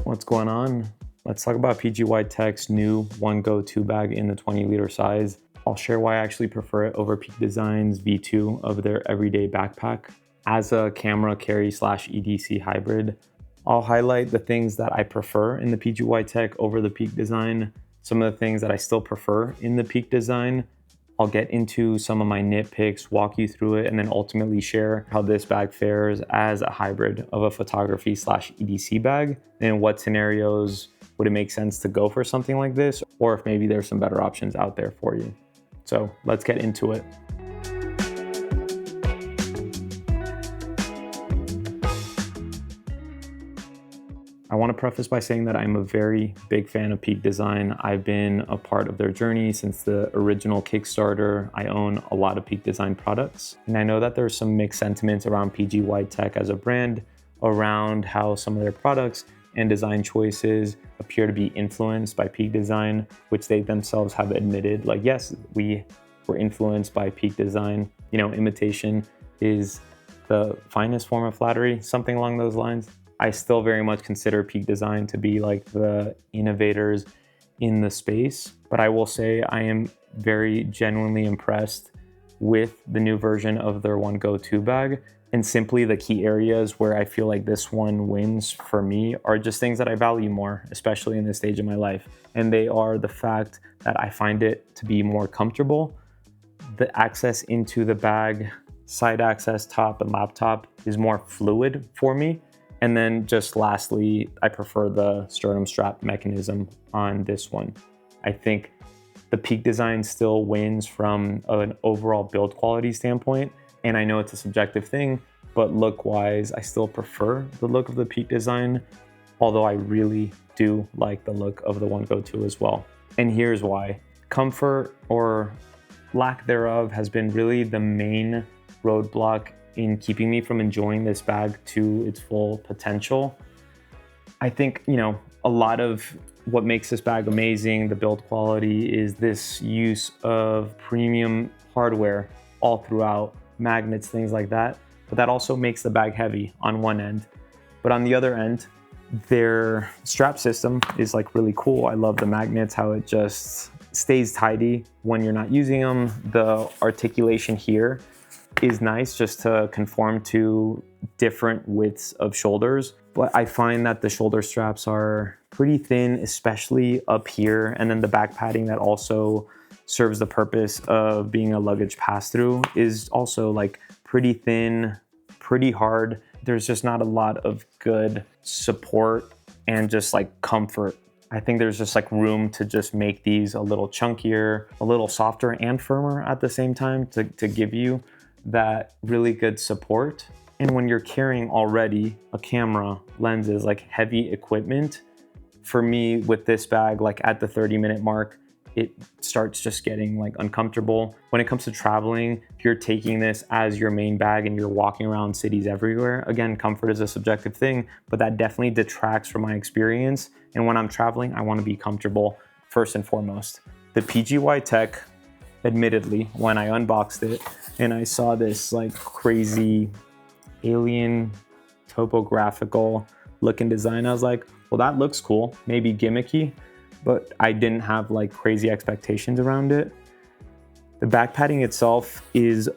What's going on? Let's talk about PGYTECH's new OneGo 2 bag in the 20-liter size. I'll share why I actually prefer it over Peak Design's V2 of their everyday backpack. As a camera carry / EDC hybrid, I'll highlight the things that I prefer in the PGYTECH over the Peak Design, some of the things that I still prefer in the Peak Design. I'll get into some of my nitpicks, walk you through it, and then ultimately share how this bag fares as a hybrid of a photography / EDC bag, and in what scenarios would it make sense to go for something like this, or if maybe there's some better options out there for you. So let's get into it. I want to preface by saying that I'm a very big fan of Peak Design. I've been a part of their journey since the original Kickstarter. I own a lot of Peak Design products, and I know that there's some mixed sentiments around PGYTECH as a brand, around how some of their products and design choices appear to be influenced by Peak Design, which they themselves have admitted, like, yes, we were influenced by Peak Design. You know, imitation is the finest form of flattery, something along those lines. I still very much consider Peak Design to be like the innovators in the space, but I will say I am very genuinely impressed with the new version of their OneGo 2 bag. And simply the key areas where I feel like this one wins for me are just things that I value more, especially in this stage of my life. And they are the fact that I find it to be more comfortable. The access into the bag, side access, top and laptop is more fluid for me. And then just lastly, I prefer the sternum strap mechanism on this one. I think the Peak Design still wins from an overall build quality standpoint. And I know it's a subjective thing, but look-wise, I still prefer the look of the Peak Design, although I really do like the look of the OneGo 2 as well. And here's why. Comfort or lack thereof has been really the main roadblock in keeping me from enjoying this bag to its full potential. I think, you know, a lot of what makes this bag amazing, the build quality, is this use of premium hardware all throughout, magnets, things like that. But that also makes the bag heavy on one end. But on the other end, their strap system is like really cool. I love the magnets, how it just stays tidy when you're not using them. The articulation here is nice just to conform to different widths of shoulders. But I find that the shoulder straps are pretty thin, especially up here. And then the back padding that also serves the purpose of being a luggage pass-through is also like pretty thin, pretty hard. There's just not a lot of good support and just like comfort. I think there's just like room to just make these a little chunkier, a little softer and firmer at the same time to give you that really good support. And when you're carrying already a camera, lenses, like heavy equipment, for me with this bag, like at the 30-minute mark, it starts just getting like uncomfortable. When it comes to traveling, if you're taking this as your main bag and you're walking around cities everywhere, again, comfort is a subjective thing, but that definitely detracts from my experience. And when I'm traveling, I want to be comfortable first and foremost. The PGYTECH, admittedly, when I unboxed it and I saw this like crazy alien topographical looking design, I was like, well, that looks cool, maybe gimmicky, but I didn't have like crazy expectations around it. The back padding itself is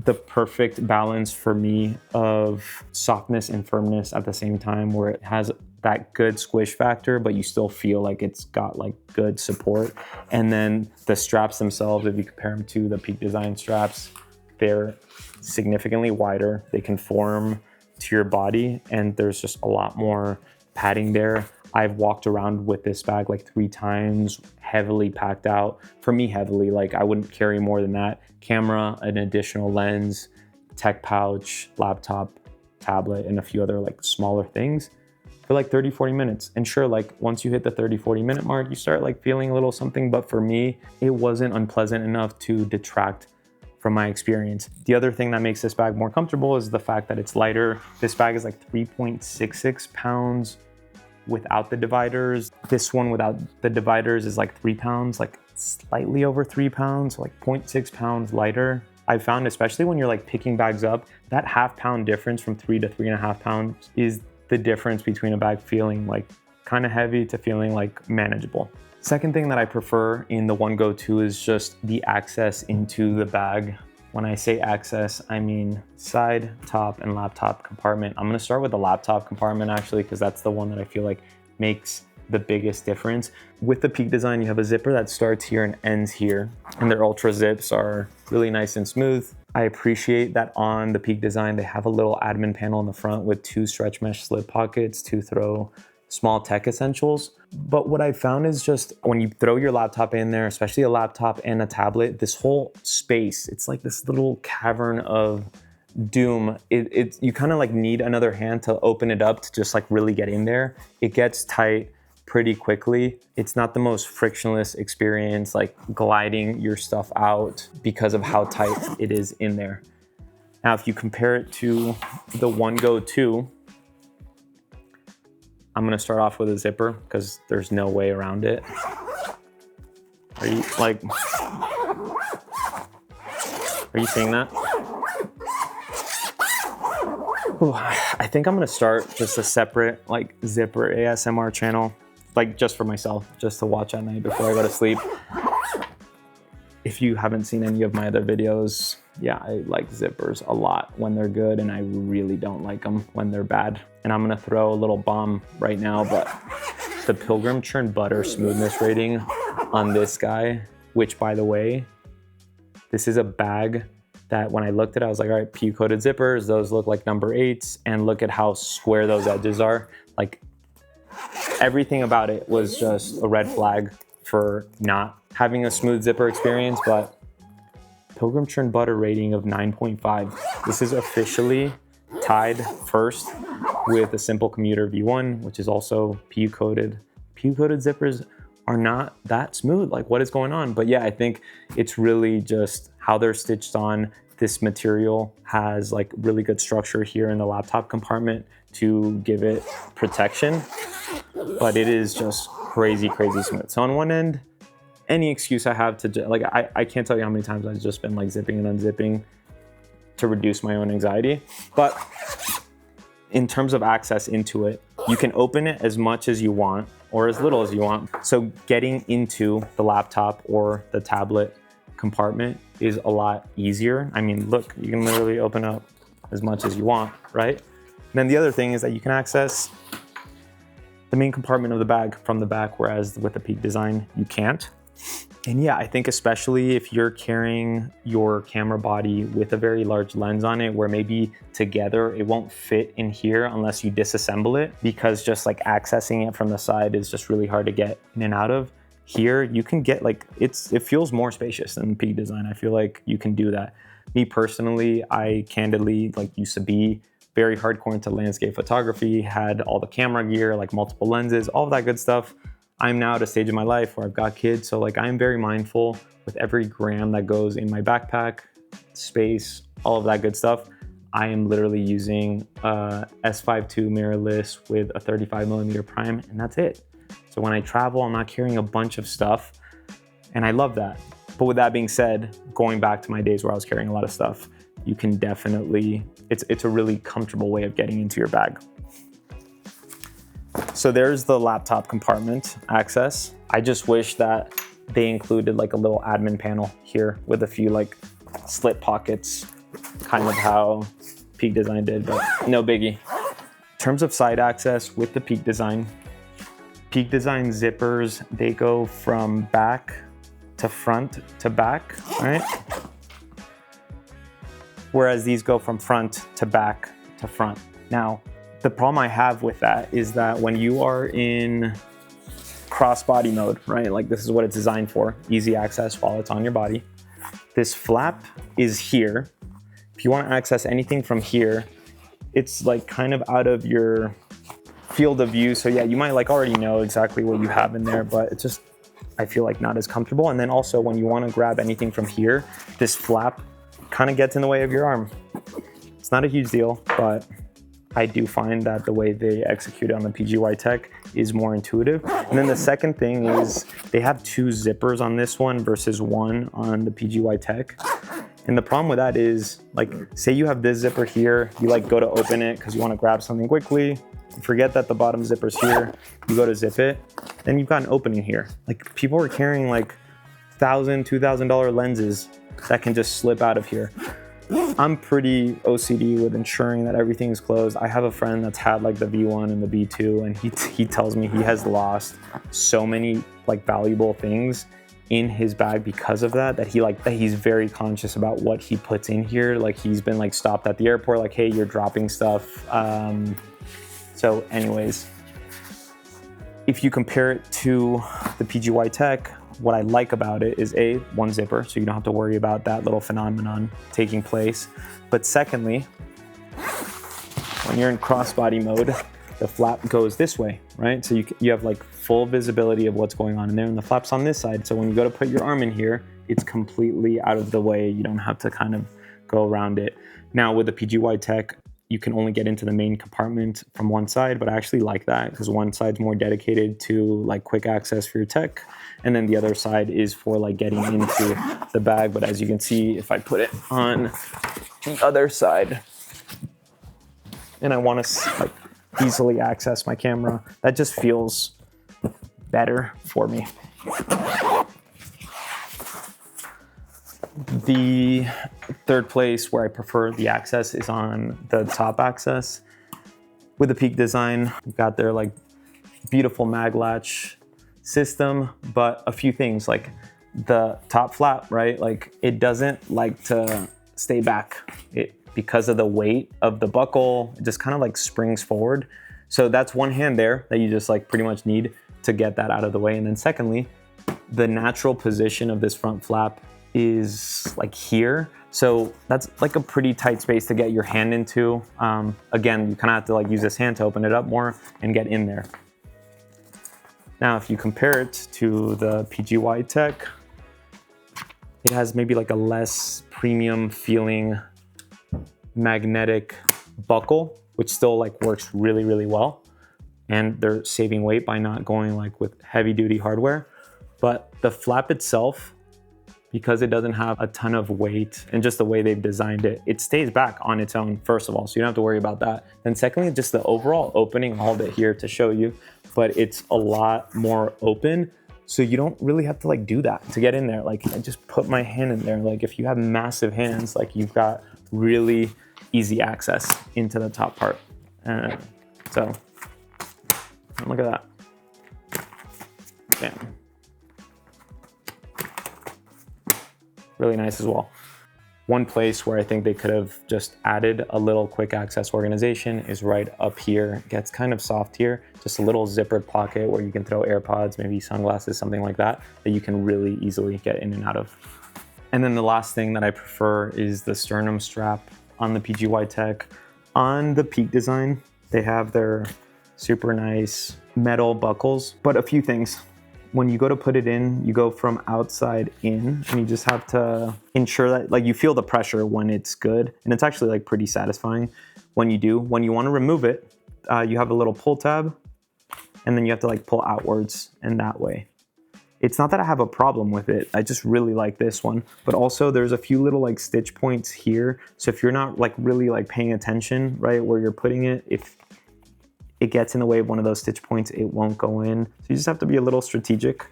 the perfect balance for me of softness and firmness at the same time, where it has that good squish factor, but you still feel like it's got like good support. And then the straps themselves, if you compare them to the Peak Design straps, they're significantly wider. They conform to your body, and there's just a lot more padding there. I've walked around with this bag like 3 times, heavily packed out. For me, heavily, like I wouldn't carry more than that. Camera, an additional lens, tech pouch, laptop, tablet, and a few other like smaller things for like 30-40 minutes. And sure, like once you hit the 30-40 minute mark, you start like feeling a little something, but for me, it wasn't unpleasant enough to detract from my experience. The other thing that makes this bag more comfortable is the fact that it's lighter. This bag is like 3.66 pounds without the dividers. This one without the dividers is like 3 pounds, like slightly over 3 pounds, like 0.6 pounds lighter. I've found, especially when you're like picking bags up, that ½ pound difference from 3 to 3.5 pounds is the difference between a bag feeling like kind of heavy to feeling like manageable. Second thing that I prefer in the OneGo 2 is just the access into the bag. When I say access, I mean side, top, and laptop compartment. I'm gonna start with the laptop compartment actually, because that's the one that I feel like makes the biggest difference. With the Peak design, you have a zipper that starts here and ends here, and their ultra zips are really nice and smooth. I appreciate that on the Peak design, they have a little admin panel in the front with 2 stretch mesh slip pockets to throw small tech essentials. But what I found is just when you throw your laptop in there, especially a laptop and a tablet, this whole space, it's like this little cavern of doom. You kind of like need another hand to open it up to just like really get in there. It gets tight pretty quickly. It's not the most frictionless experience, like gliding your stuff out because of how tight it is in there. Now, if you compare it to the OneGo 2, I'm gonna start off with a zipper because there's no way around it. Are you seeing that? Ooh, I think I'm gonna start just a separate like zipper ASMR channel, like just for myself, just to watch at night before I go to sleep. If you haven't seen any of my other videos, yeah, I like zippers a lot when they're good, and I really don't like them when they're bad. And I'm gonna throw a little bomb right now, but the Pilgrim churned butter smoothness rating on this guy, which by the way, this is a bag that when I looked at it, I was like, all right, PU-coated zippers, those look like number 8s, and look at how square those edges are. Like everything about it was just a red flag for not having a smooth zipper experience, but Pilgrim churned butter rating of 9.5. This is officially tied first with a simple commuter V1, which is also PU-coated. PU-coated zippers are not that smooth. Like, what is going on? But yeah, I think it's really just how they're stitched on. This material has like really good structure here in the laptop compartment to give it protection, but it is just crazy, crazy smooth. So on one end, any excuse I have to, like, I can't tell you how many times I've just been like zipping and unzipping to reduce my own anxiety. But in terms of access into it, you can open it as much as you want or as little as you want. So getting into the laptop or the tablet compartment is a lot easier. I mean, look, you can literally open up as much as you want, right? And then the other thing is that you can access the main compartment of the bag from the back, whereas with the Peak design, you can't. And yeah, I think especially if you're carrying your camera body with a very large lens on it, where maybe together it won't fit in here unless you disassemble it, because just like accessing it from the side is just really hard to get in and out of. Here, you can get like, it feels more spacious than the Peak design. I feel like you can do that. Me personally, I candidly like used to be very hardcore into landscape photography, had all the camera gear, like multiple lenses, all of that good stuff. I'm now at a stage in my life where I've got kids, so like I'm very mindful with every gram that goes in my backpack, space, all of that good stuff. I am literally using a S5 II mirrorless with a 35mm prime, and that's it. So when I travel, I'm not carrying a bunch of stuff, and I love that. But with that being said, going back to my days where I was carrying a lot of stuff, you can definitely, it's a really comfortable way of getting into your bag. So there's the laptop compartment access. I just wish that they included like a little admin panel here with a few like slit pockets, kind of how Peak design did, but no biggie. In terms of side access with the Peak design zippers, they go from back to front to back, right? Whereas these go from front to back to front. Now, the problem I have with that is that when you are in crossbody mode, right? Like this is what it's designed for, easy access while it's on your body. This flap is here. If you want to access anything from here, it's like kind of out of your field of view. So yeah, you might like already know exactly what you have in there, but it's just, I feel like not as comfortable. And then also when you want to grab anything from here, this flap kind of gets in the way of your arm. It's not a huge deal, but I do find that the way they execute it on the PGYTECH is more intuitive. And then the second thing is they have 2 zippers on this one versus 1 on the PGYTECH. And the problem with that is, like, say you have this zipper here, you like go to open it because you want to grab something quickly, forget that the bottom zipper's here, you go to zip it, then you've got an opening here. Like people are carrying like $1,000, $2,000 lenses that can just slip out of here. I'm pretty OCD with ensuring that everything's closed. I have a friend that's had like the V1 and the V2, and he tells me he has lost so many like valuable things in his bag because of that he's very conscious about what he puts in here. Like he's been like stopped at the airport, like, hey, you're dropping stuff. So anyways, if you compare it to the PGYTECH, what I like about it is one zipper, so you don't have to worry about that little phenomenon taking place. But secondly, when you're in crossbody mode, the flap goes this way, right? So you have like full visibility of what's going on in there, and the flap's on this side. So when you go to put your arm in here, it's completely out of the way. You don't have to kind of go around it. Now with the PGYTECH, you can only get into the main compartment from one side, but I actually like that because one side's more dedicated to like quick access for your tech, and then the other side is for like getting into the bag. But as you can see, if I put it on the other side and I want to like easily access my camera, that just feels better for me. The third place where I prefer the access is on the top access. With the Peak design, we've got their like beautiful mag latch system, but a few things like the top flap, right? Like it doesn't like to stay back. Because of the weight of the buckle, it just kind of like springs forward. So that's one hand there that you just like pretty much need to get that out of the way. And then secondly, the natural position of this front flap is like here. So that's like a pretty tight space to get your hand into. Again, you kind of have to like use this hand to open it up more and get in there. Now, if you compare it to the PGYTECH, it has maybe like a less premium feeling magnetic buckle, which still like works really, really well. And they're saving weight by not going like with heavy duty hardware. But the flap itself, because it doesn't have a ton of weight and just the way they've designed it, it stays back on its own, first of all, so you don't have to worry about that. And secondly, just the overall opening, I'll hold it here to show you, but it's a lot more open. So you don't really have to like do that to get in there. Like I just put my hand in there. Like if you have massive hands, like you've got really easy access into the top part. So look at that. Bam. Really nice as well. One place where I think they could have just added a little quick access organization is right up here. It gets kind of soft here, just a little zippered pocket where you can throw AirPods, maybe sunglasses, something like that, that you can really easily get in and out of. And then the last thing that I prefer is the sternum strap on the PGYTECH. On the Peak design, they have their super nice metal buckles, but a few things. When you go to put it in, you go from outside in, and you just have to ensure that like you feel the pressure when it's good. And it's actually like pretty satisfying when you do. When you want to remove it, you have a little pull tab, and then you have to like pull outwards and that way. It's not that I have a problem with it. I just really like this one, but also there's a few little like stitch points here. So if you're not like really like paying attention, right, where you're putting it, if it gets in the way of one of those stitch points, it won't go in. So you just have to be a little strategic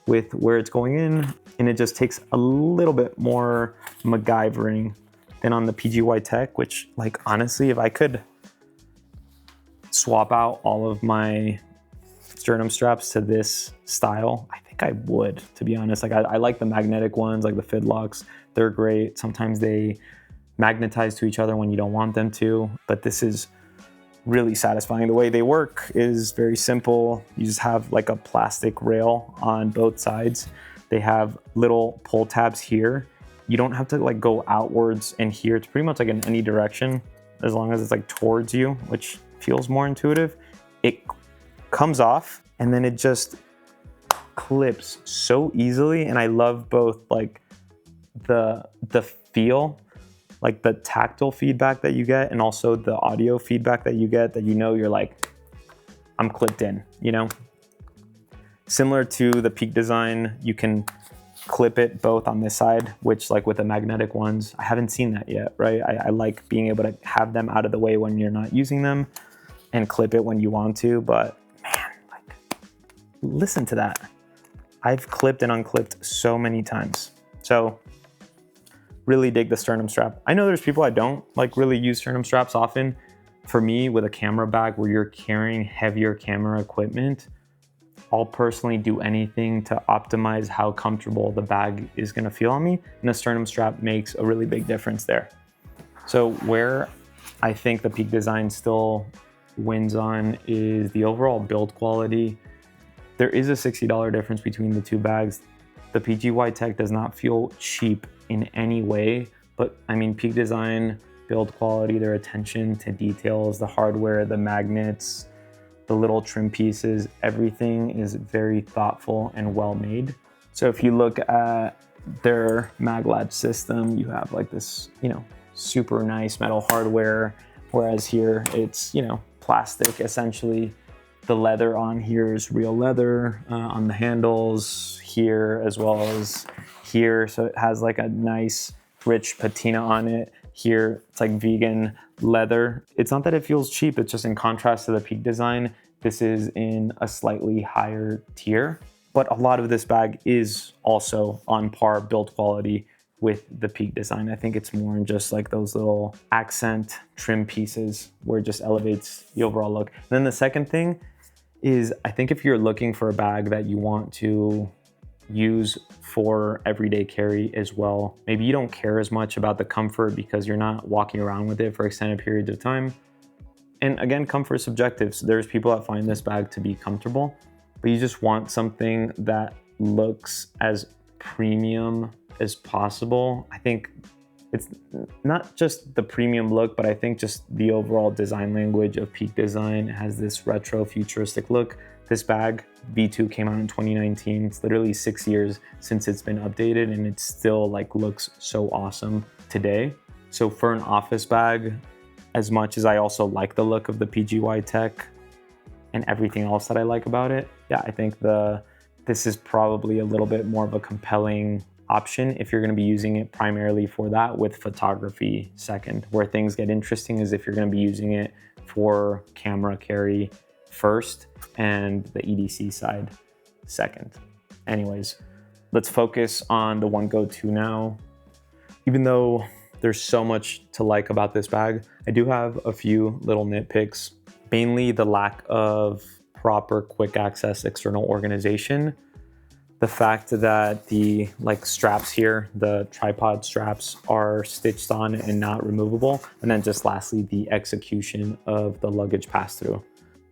with where it's going in, and it just takes a little bit more MacGyvering than on the PGYTECH, which like honestly, if I could swap out all of my sternum straps to this style, I think I would, to be honest. Like I like the magnetic ones, like the Fid locks, they're great. Sometimes they magnetize to each other when you don't want them to, but this is really satisfying. The way they work is very simple. You just have like a plastic rail on both sides. They have little pull tabs here. You don't have to like go outwards and here. It's pretty much like in any direction, as long as it's like towards you, which feels more intuitive. It comes off and then it just clips so easily. And I love both like the feel, like the tactile feedback that you get, and also the audio feedback that you get, that you know you're like, I'm clipped in, you know? Similar to the Peak design, you can clip it both on this side, which like with the magnetic ones, I haven't seen that yet, right? I like being able to have them out of the way when you're not using them. and clip it when you want to, but man, like, listen to that. I've clipped and unclipped so many times. So really dig the sternum strap. I know there's people that don't like really use sternum straps often. For me, with a camera bag where you're carrying heavier camera equipment, I'll personally do anything to optimize how comfortable the bag is gonna feel on me, and a sternum strap makes a really big difference there. So where I think the Peak design still wins on is the overall build quality. There is a $60 difference between the two bags. The PGYTECH does not feel cheap in any way, but I mean, Peak design, build quality, their attention to details, the hardware, the magnets, the little trim pieces, everything is very thoughtful and well made. So if you look at their mag latch system, you have like this, you know, super nice metal hardware, whereas here it's, you know, plastic essentially. The leather on here is real leather on the handles here as well as here. So it has like a nice rich patina on it. Here, it's like vegan leather. It's not that it feels cheap, it's just in contrast to the Peak design, this is in a slightly higher tier. But a lot of this bag is also on par build quality with the Peak design. I think it's more in just like those little accent trim pieces where it just elevates the overall look. And then the second thing is, I think if you're looking for a bag that you want to use for everyday carry as well, maybe you don't care as much about the comfort because you're not walking around with it for extended periods of time. And again, comfort is subjective. So there's people that find this bag to be comfortable, but you just want something that looks as premium as possible. I think it's not just the premium look, but I think just the overall design language of Peak design has this retro futuristic look. This bag, V2, came out in 2019. It's literally 6 years since it's been updated, and it still like looks so awesome today. So for an office bag, as much as I also like the look of the PGYTECH and everything else that I like about it, yeah, I think this is probably a little bit more of a compelling option if you're going to be using it primarily for that, with photography second. Where things get interesting is if you're going to be using it for camera carry first and the EDC side second. Anyways, let's focus on the OneGo 2 now. Even though there's so much to like about this bag, I do have a few little nitpicks, mainly the lack of proper quick access external organization. The fact that the straps here, the tripod straps, are stitched on and not removable. And then just lastly, the execution of the luggage pass-through.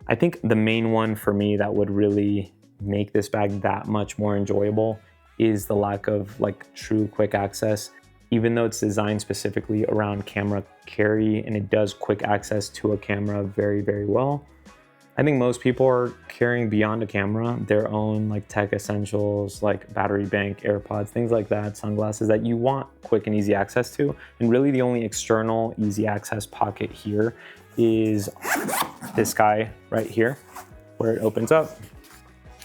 I think the main one for me that would really make this bag that much more enjoyable is the lack of true quick access. Even though it's designed specifically around camera carry and it does quick access to a camera very, very well, I think most people are carrying beyond a camera their own tech essentials like battery bank, AirPods, things like that, sunglasses that you want quick and easy access to. And really the only external easy access pocket here is this guy right here, where it opens up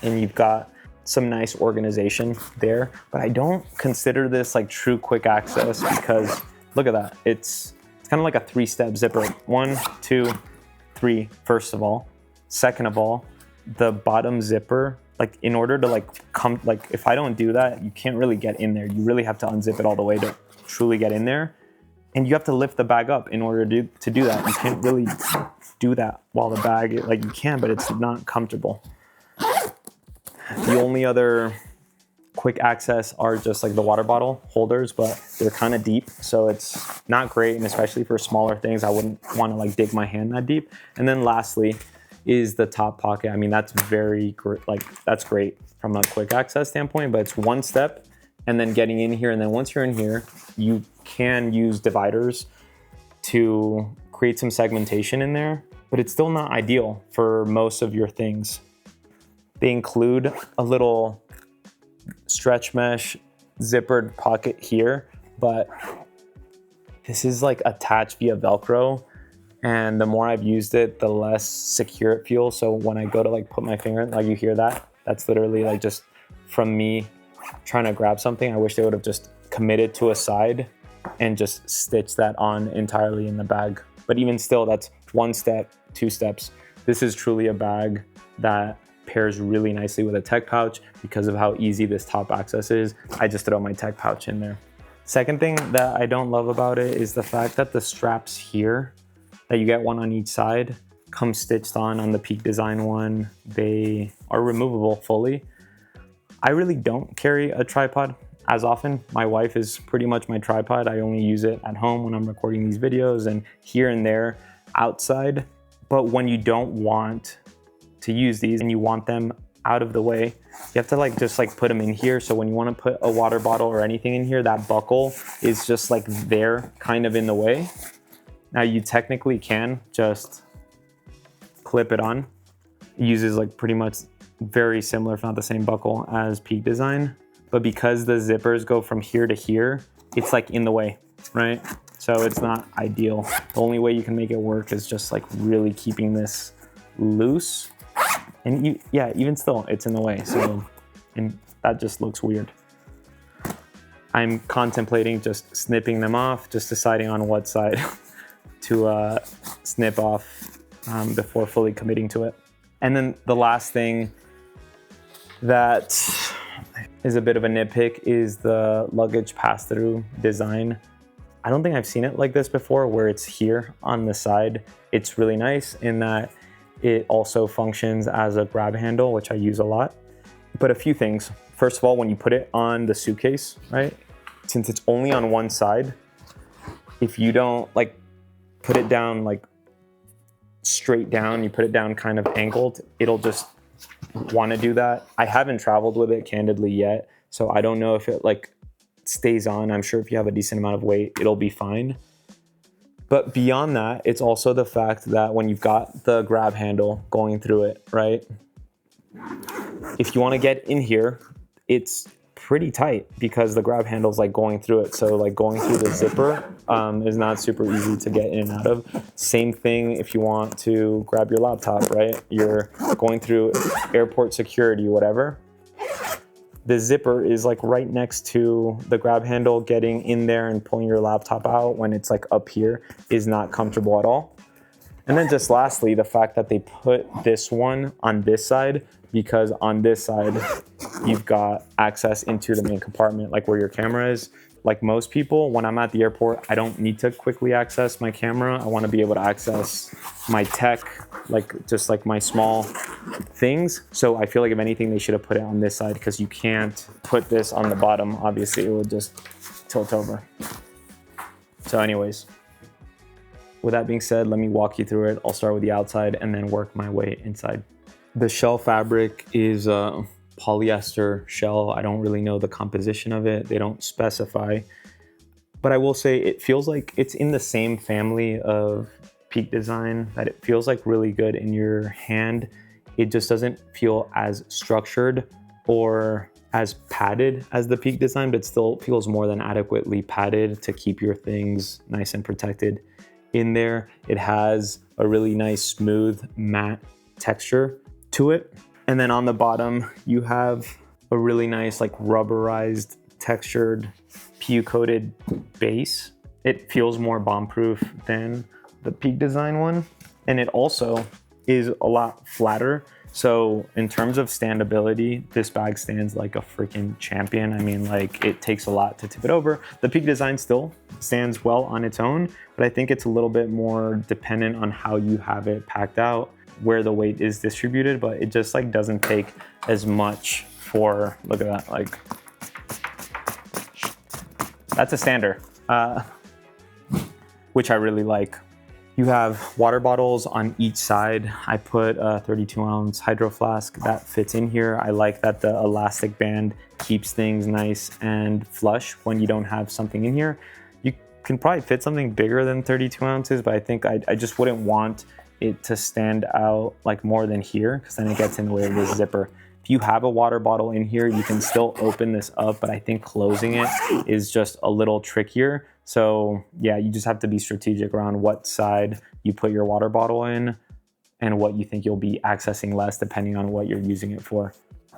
and you've got some nice organization there. But I don't consider this true quick access because look at that. It's kind of like a 3-step zipper. 1, 2, 3, first of all. Second of all, the bottom zipper, in order to if I don't do that, you can't really get in there. You really have to unzip it all the way to truly get in there. And you have to lift the bag up in order to do that. You can't really do that while the bag, you can, but it's not comfortable. The only other quick access are just the water bottle holders, but they're kind of deep, so it's not great. And especially for smaller things, I wouldn't want to dig my hand that deep. And then lastly is the top pocket. I mean, that's very great. That's great from a quick access standpoint, but it's one step and then getting in here. And then once you're in here, you can use dividers to create some segmentation in there, but it's still not ideal for most of your things. They include a little stretch mesh zippered pocket here, but this is attached via Velcro. And the more I've used it, the less secure it feels. So when I go to put my finger in, you hear that? That's literally just from me trying to grab something. I wish they would have just committed to a side and just stitched that on entirely in the bag. But even still, that's 1 step, 2 steps. This is truly a bag that pairs really nicely with a tech pouch because of how easy this top access is. I just throw my tech pouch in there. Second thing that I don't love about it is the fact that the straps here, that you get one on each side, come stitched on the Peak Design one. They are removable fully. I really don't carry a tripod as often. My wife is pretty much my tripod. I only use it at home when I'm recording these videos and here and there outside. But when you don't want to use these and you want them out of the way, you have to just put them in here. So when you want to put a water bottle or anything in here, that buckle is just there kind of in the way. Now you technically can just clip it on. It uses pretty much very similar, if not the same buckle as Peak Design. But because the zippers go from here to here, it's in the way, right? So it's not ideal. The only way you can make it work is just really keeping this loose. And yeah, even still, it's in the way. So, and that just looks weird. I'm contemplating just snipping them off, just deciding on what side to snip off before fully committing to it. And then the last thing that is a bit of a nitpick is the luggage pass-through design. I don't think I've seen it like this before, where it's here on the side. It's really nice in that it also functions as a grab handle, which I use a lot. But a few things. First of all, when you put it on the suitcase, right? Since it's only on one side, if you don't put it down straight down, you put it down kind of angled, it'll just want to do that. I haven't traveled with it candidly yet, so I don't know if it stays on. I'm sure if you have a decent amount of weight, it'll be fine. But beyond that, it's also the fact that when you've got the grab handle going through it, right? If you want to get in here, it's pretty tight because the grab handle's going through it. So going through the zipper is not super easy to get in and out of. Same thing if you want to grab your laptop, right? You're going through airport security, whatever. The zipper is right next to the grab handle. Getting in there and pulling your laptop out when it's up here is not comfortable at all. And then just lastly, the fact that they put this one on this side, because on this side, you've got access into the main compartment, where your camera is. Like most people, when I'm at the airport, I don't need to quickly access my camera. I want to be able to access my tech, just my small things. So I feel if anything, they should have put it on this side, because you can't put this on the bottom. Obviously, it would just tilt over. So anyways, with that being said, let me walk you through it. I'll start with the outside and then work my way inside. The shell fabric is a polyester shell. I don't really know the composition of it. They don't specify. But I will say it feels like it's in the same family of Peak Design, that it feels really good in your hand. It just doesn't feel as structured or as padded as the Peak Design, but it still feels more than adequately padded to keep your things nice and protected in there. It has a really nice smooth matte texture to it. And then on the bottom, you have a really nice rubberized textured PU coated base. It feels more bomb proof than the Peak Design one. And it also is a lot flatter. So in terms of standability, this bag stands like a freaking champion. I mean, it takes a lot to tip it over. The Peak Design still stands well on its own, but I think it's a little bit more dependent on how you have it packed out, where the weight is distributed, but it just doesn't take as much for, look at that, that's a stander, which I really like. You have water bottles on each side. I put a 32-ounce hydro flask that fits in here. I like that the elastic band keeps things nice and flush when you don't have something in here. You can probably fit something bigger than 32 ounces, but I think I just wouldn't want it to stand out more than here, because then it gets in the way of this zipper. If you have a water bottle in here, you can still open this up, but I think closing it is just a little trickier. So yeah, you just have to be strategic around what side you put your water bottle in and what you think you'll be accessing less depending on what you're using it for.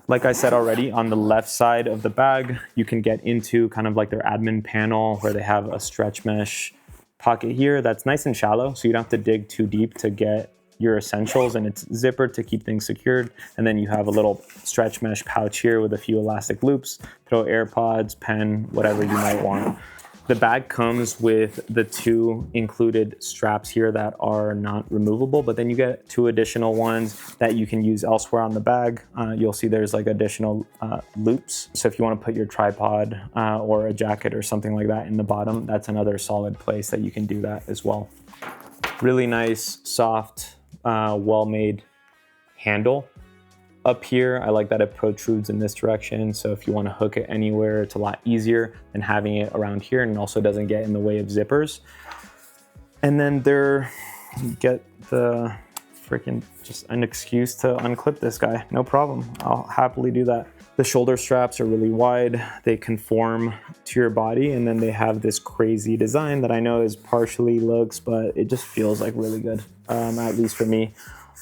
Like I said already, on the left side of the bag, you can get into kind of their admin panel where they have a stretch mesh pocket here that's nice and shallow, so you don't have to dig too deep to get your essentials, and it's zippered to keep things secured. And then you have a little stretch mesh pouch here with a few elastic loops, throw AirPods, pen, whatever you might want. The bag comes with the 2 included straps here that are not removable, but then you get 2 additional ones that you can use elsewhere on the bag. You'll see there's like additional loops. So if you want to put your tripod or a jacket or something like that in the bottom, that's another solid place that you can do that as well. Really nice, soft, well-made handle. Up here, I like that it protrudes in this direction. So if you want to hook it anywhere, it's a lot easier than having it around here, and it also doesn't get in the way of zippers. And then you get the freaking just an excuse to unclip this guy. No problem. I'll happily do that. The shoulder straps are really wide. They conform to your body, and then they have this crazy design that I know is partially looks, but it just feels like really good, at least for me.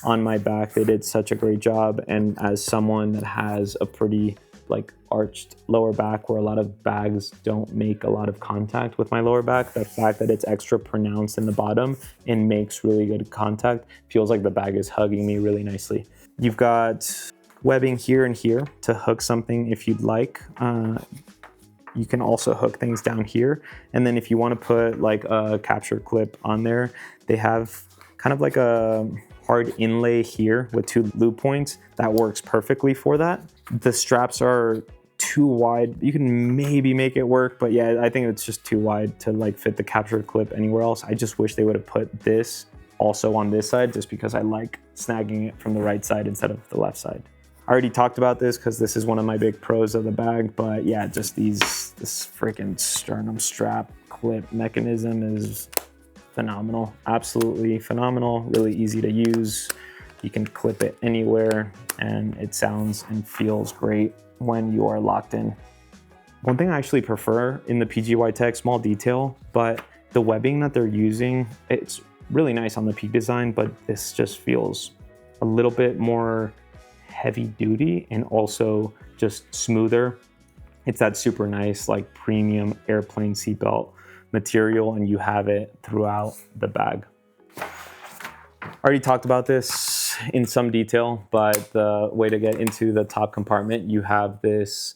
On my back, they did such a great job, and as someone that has a pretty like arched lower back where a lot of bags don't make a lot of contact with my lower back, the fact that it's extra pronounced in the bottom and makes really good contact feels like the bag is hugging me really nicely. You've got webbing here and here to hook something if you'd like. You can also hook things down here, and then if you want to put like a capture clip on there, they have kind of like a hard inlay here with 2 loop points that works perfectly for that. The straps are too wide. You can maybe make it work, but yeah, I think it's just too wide to like fit the capture clip anywhere else. I just wish they would have put this also on this side, just because I like snagging it from the right side instead of the left side. I already talked about this because this is one of my big pros of the bag, but yeah, just this freaking sternum strap clip mechanism is phenomenal, absolutely phenomenal, really easy to use. You can clip it anywhere and it sounds and feels great when you are locked in. One thing I actually prefer in the PGYTECH, small detail, but the webbing that they're using, it's really nice on the Peak design, but this just feels a little bit more heavy duty and also just smoother. It's that super nice like premium airplane seatbelt material, and you have it throughout the bag. I already talked about this in some detail, but the way to get into the top compartment, you have this,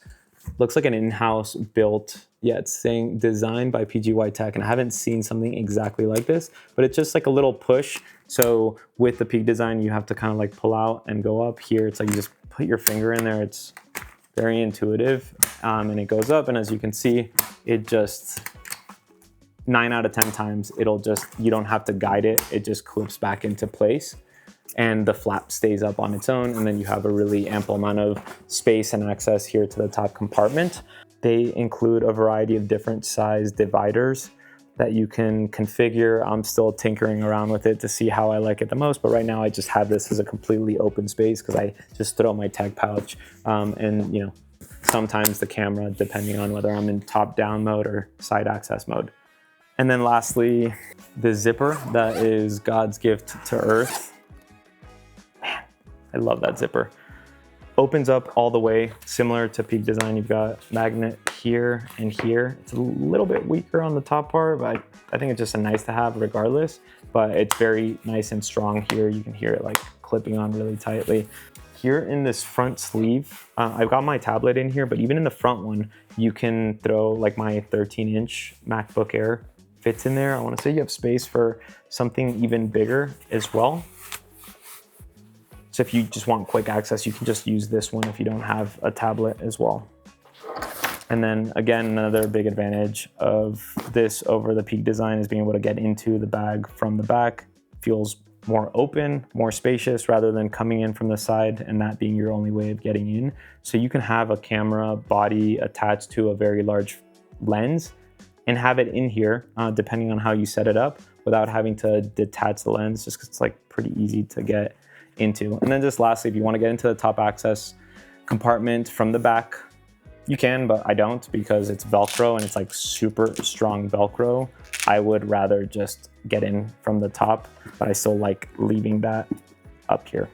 looks like an in-house built, yeah, it's saying designed by PGYTECH, and I haven't seen something exactly like this, but it's just like a little push. So with the Peak design, you have to kind of like pull out and go up. Here, it's like you just put your finger in there. It's very intuitive, and it goes up, and as you can see, it just 9 out of 10 times, it'll just, you don't have to guide it. It just clips back into place and the flap stays up on its own. And then you have a really ample amount of space and access here to the top compartment. They include a variety of different size dividers that you can configure. I'm still tinkering around with it to see how I like it the most, but right now I just have this as a completely open space because I just throw my tech pouch and you know, sometimes the camera, depending on whether I'm in top down mode or side access mode. And then lastly, the zipper that is God's gift to Earth. Man, I love that zipper. Opens up all the way, similar to Peak design. You've got magnet here and here. It's a little bit weaker on the top part, but I think it's just a nice to have regardless, but it's very nice and strong here. You can hear it like clipping on really tightly. Here in this front sleeve, I've got my tablet in here, but even in the front one, you can throw like my 13-inch MacBook Air fits in there. I want to say you have space for something even bigger as well. So if you just want quick access, you can just use this one if you don't have a tablet as well. And then again, another big advantage of this over the Peak design is being able to get into the bag from the back. Feels more open, more spacious rather than coming in from the side and that being your only way of getting in. So you can have a camera body attached to a very large lens and have it in here, depending on how you set it up, without having to detach the lens, just 'cause it's like pretty easy to get into. And then just lastly, if you want to get into the top access compartment from the back, you can, but I don't because it's Velcro and it's like super strong Velcro. I would rather just get in from the top, but I still like leaving that up here.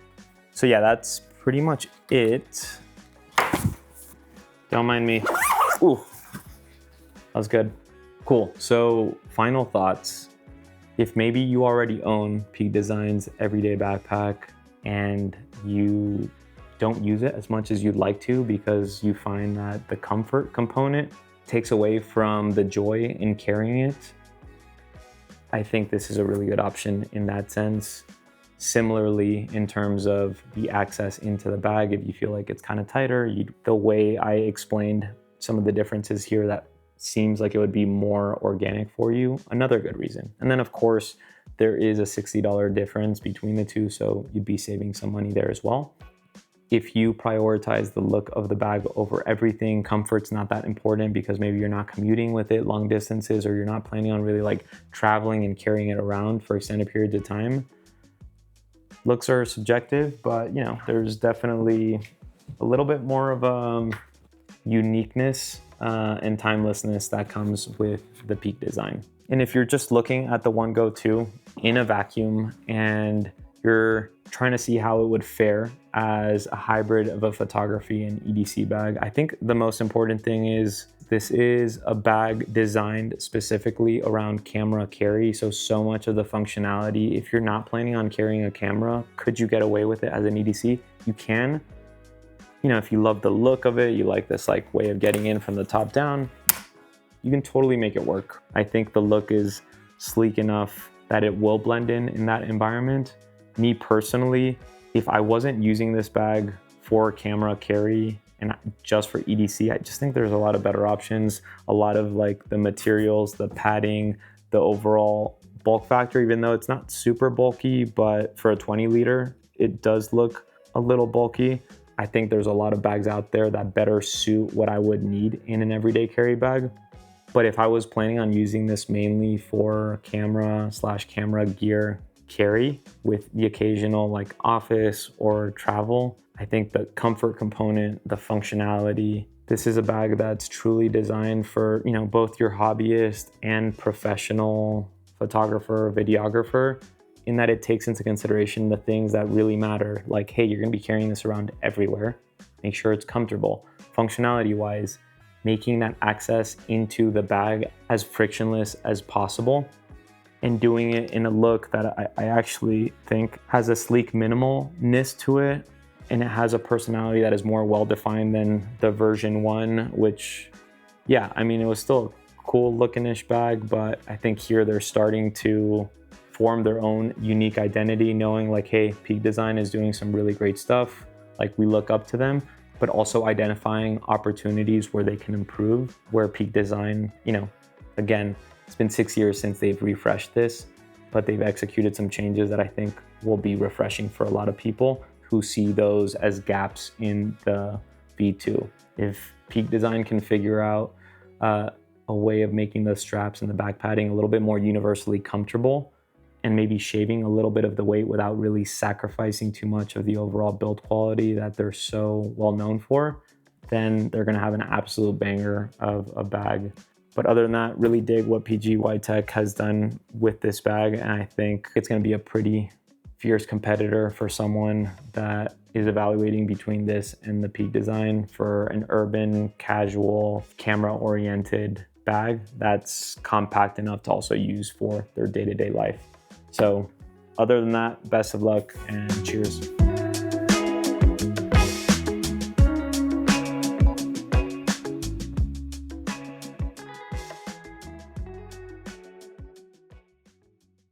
So yeah, that's pretty much it. Don't mind me. Ooh, that was good. Cool, so final thoughts. If maybe you already own Peak Design's everyday backpack and you don't use it as much as you'd like to because you find that the comfort component takes away from the joy in carrying it, I think this is a really good option in that sense. Similarly, in terms of the access into the bag, if you feel like it's kind of tighter, the way I explained some of the differences here, that seems like it would be more organic for you, another good reason. And then of course, there is a $60 difference between the two, so you'd be saving some money there as well. If you prioritize the look of the bag over everything, comfort's not that important because maybe you're not commuting with it long distances, or you're not planning on really like traveling and carrying it around for extended periods of time. Looks are subjective, but you know, there's definitely a little bit more of uniqueness and timelessness that comes with the Peak design. And if you're just looking at the OneGo 2 in a vacuum and you're trying to see how it would fare as a hybrid of a photography and EDC bag, I think the most important thing is this is a bag designed specifically around camera carry. So much of the functionality, if you're not planning on carrying a camera, could you get away with it as an EDC? You can. You know, if you love the look of it, you like this like way of getting in from the top down, you can totally make it work. I think the look is sleek enough that it will blend in that environment. Me personally, if I wasn't using this bag for camera carry and just for EDC, I just think there's a lot of better options. A lot of like the materials, the padding, the overall bulk factor, even though it's not super bulky, but for a 20 liter, it does look a little bulky. I think there's a lot of bags out there that better suit what I would need in an everyday carry bag. But if I was planning on using this mainly for camera gear carry with the occasional like office or travel, I think the comfort component, the functionality, this is a bag that's truly designed for, you know, both your hobbyist and professional photographer, videographer, in that it takes into consideration the things that really matter. Like, hey, you're gonna be carrying this around everywhere. Make sure it's comfortable. Functionality wise, making that access into the bag as frictionless as possible, and doing it in a look that I actually think has a sleek minimalness to it, and it has a personality that is more well-defined than the version 1, which, yeah, I mean, it was still a cool looking-ish bag, but I think here they're starting to form their own unique identity, knowing like, hey, Peak Design is doing some really great stuff, like we look up to them, but also identifying opportunities where they can improve, where Peak Design, you know, again, it's been 6 years since they've refreshed this, but they've executed some changes that I think will be refreshing for a lot of people who see those as gaps in the V2. If Peak Design can figure out a way of making the straps and the back padding a little bit more universally comfortable, and maybe shaving a little bit of the weight without really sacrificing too much of the overall build quality that they're so well known for, then they're gonna have an absolute banger of a bag. But other than that, really dig what PGYTECH has done with this bag, and I think it's gonna be a pretty fierce competitor for someone that is evaluating between this and the Peak Design for an urban, casual, camera-oriented bag that's compact enough to also use for their day-to-day life. So other than that, best of luck and cheers.